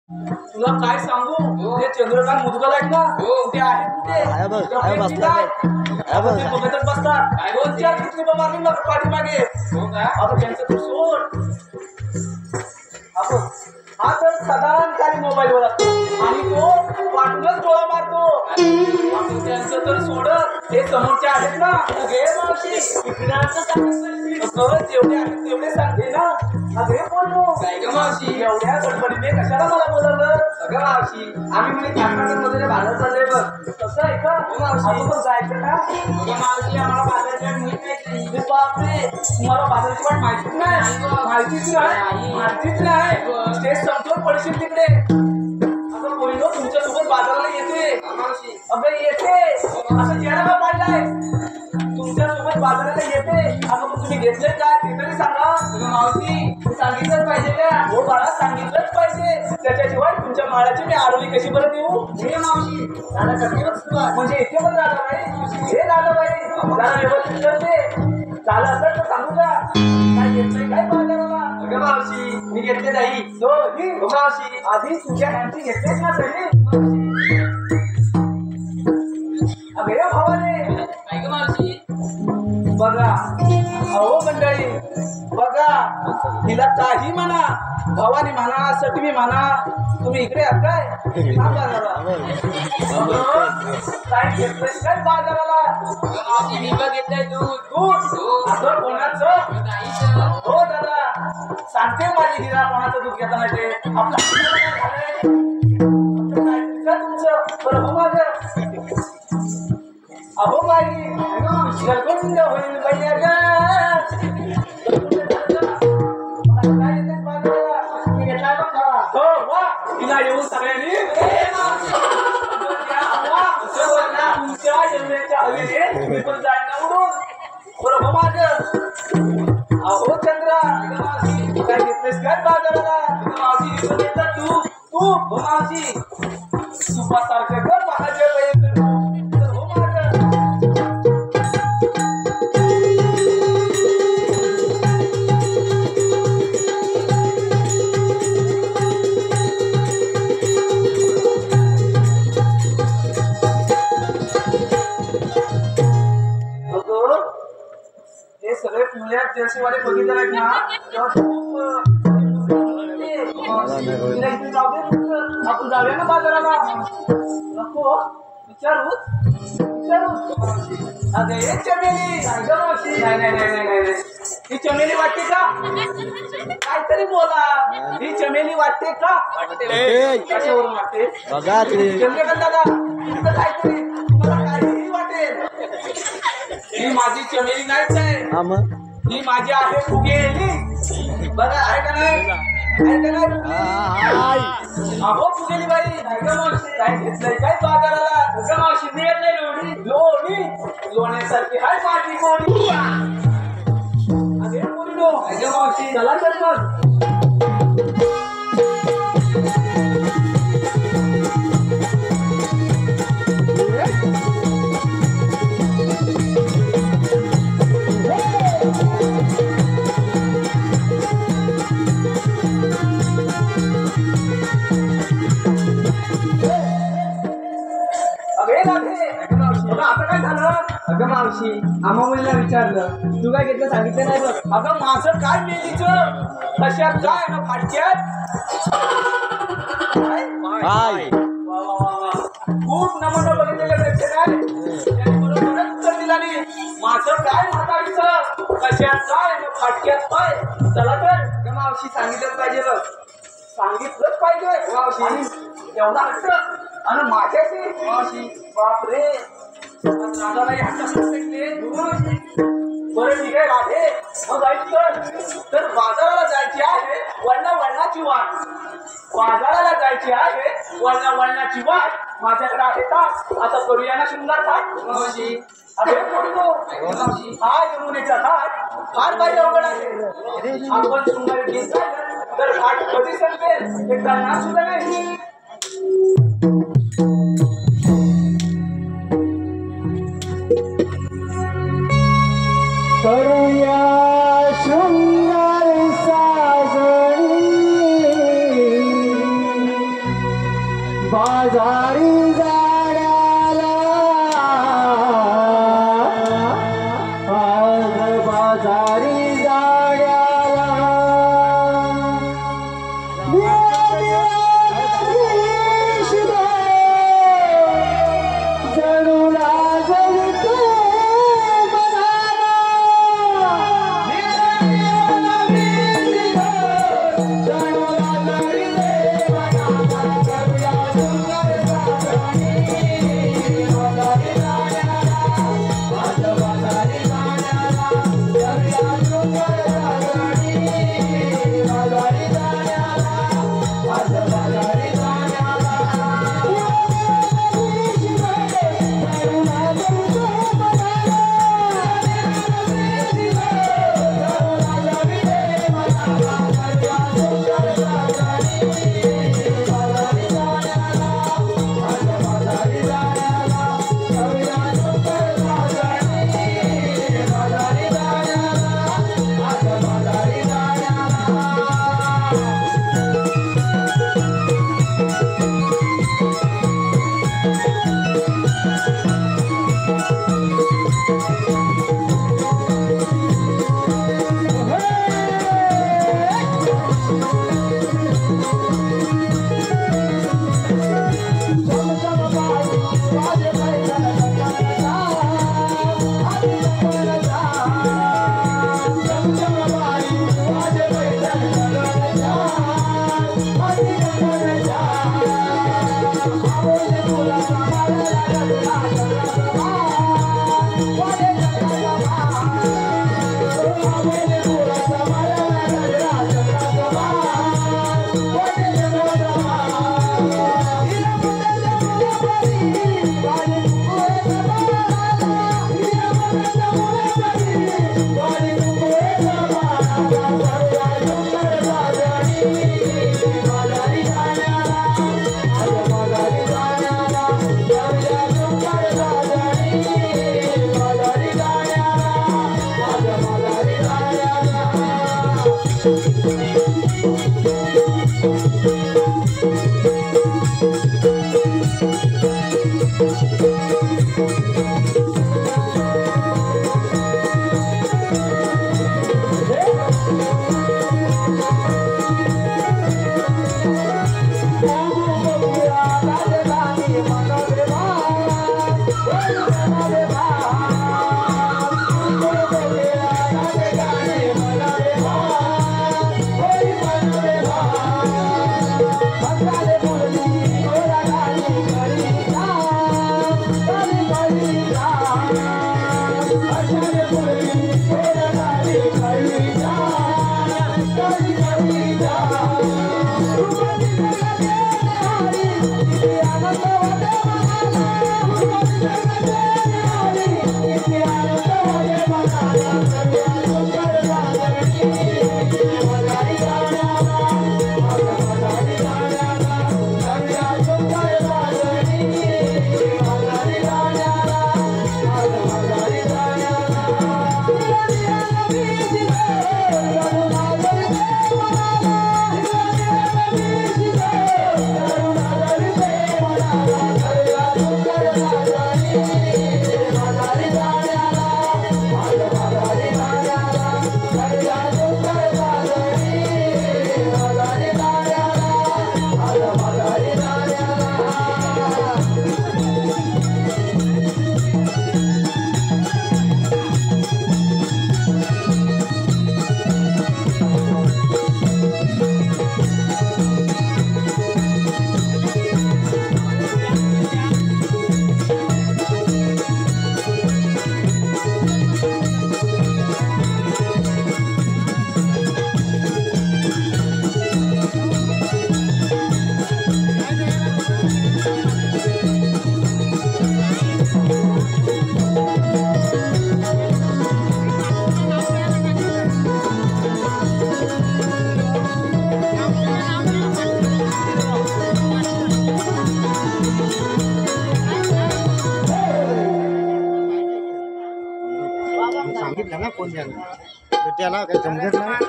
तुला काय सांगू ते चंद्रकांत मुदगल आहेत ना ते आहेत कुठे बघतच बसतात 2-4 किती मारली मग पाठीमागे आता त्यांचं तू सोड आपण हा तर सदांकाली मोबाईलवर असतो आणि तो वाटूनच डोळा मारतो त्यांचं तर सोडत हे समोरचे आहेत ना हे मावशी इकडांचं सांगितलं जेवढे आहेत तेवढे सांगते ना अगे बोललो काय ग मावशी एवढ्या गडबडीने कशाला मला बोलवलं अगं मावशी आम्ही म्हणजे काकांच्या मध्ये बाजार चाललोय बघ कसं आहे का मावशी पण जायचं का अगं मावशी आम्हाला बाजारची वाट माहित नाही बापरे तुम्हाला बाजारची वाट माहितीच नाही स्टेज संपवून पडशील तिकडे अगं बोललो तुमच्यासोबत बाजाराला येते अगं येते असं चेहरा पाडलाय तुमच्यासोबत बाजाराला येते अगं मग तुम्ही घेतले काय ते तरी सांगा मावशी सांगितलंच पाहिजे का हो बाळा सांगितलंच पाहिजे त्याच्याशिवाय तुमच्या माळाची मी आरोली कशी परत येऊ हे मावशी दादा कधी म्हणजे इथे पण दादा बाई हे दादा बाई जरा व्यवस्थित करते झालं असं तर सांगू का काय घेतलंय काय बाजाराला अगं मावशी मी घेतले नाही मावशी आधी तुझ्या हँडची घेतलेच ना सगळी अगे भावाने ऐक मावशी बघा अहो मंडळी बघा तिला काही म्हणा भवानी म्हणा सटवी म्हणा तुम्ही इकडे आहात काय काय घेतलंय काय बाजाराला घेतलंय दूध असं कोणाचं हो दादा सांगते माझी हिरा कोणाचं दूध घेताना ते आपलं तुमचं बरं हो माझं अहो बाई गलगोंड होईल बाई तिला येऊन सगळ्यांनी तुमच्या जन्मेच्या हवेने पण जायला उडून बरोबर माझं अहो चंद्रा काय घेतलेस काय बाजाराला मावशी तू तू मावशी सुपासारखं कर महादेव वाले बघितले आहेत ना तेव्हा खूप आपण जाऊया ना बाजाराला नको विचारू अरे चमेली नाही ही चमेली वाटते का काहीतरी बोला ही चमेली वाटते का कशावरून वाटते चंद्रकांत दादा काहीतरी तुम्हाला काहीही वाटेल ही माझी चमेली नाहीच आहे ही माझी आहे फुगेली बघा आहे का नाही अहो फुगेली बाई काय घेतलंय काय बाजाराला मावशी मिळत नाही लोणी लोण्यासारखी हाय माझी कोणी अरे बोललो मावशी चला तर मग अगं मावशी आम्हा मुलीला विचारलं तू काय घेतलं सांगितलं नाही बघ अगं माझं काय मेलीचं कशात काय ना फाटक्यात खूप नमुना बघितलेलं पेक्षा काय त्याने बरोबरच उत्तर दिला नाही माझं काय म्हातारीचं कशात काय ना फाटक्यात काय चला तर मावशी सांगितलंच पाहिजे बघ सांगितलंच पाहिजे मावशी एवढा हट्ट आणि माझ्याशी मावशी बापरे राधाबाई बरं ठीक आहे राधे मग तर बाजाराला जायची आहे वळणाची वाट बाजाराला जायची आहे वळणाची वाट माझ्याकडे आहे तास आता करूया ना शृंगार थाट अरे हा यमुनेचा घाट फार काही अवघड आहे आपण शृंगार घेत तर घाट कधी संपेल हे कळणार सुद्धा नाही करूया शृंगार साजणी बाजारी जाण्याला आज बाजारी जाण्याला जणू लाजवितो सांगितलं ना कोण त्याला काही समजत नाही.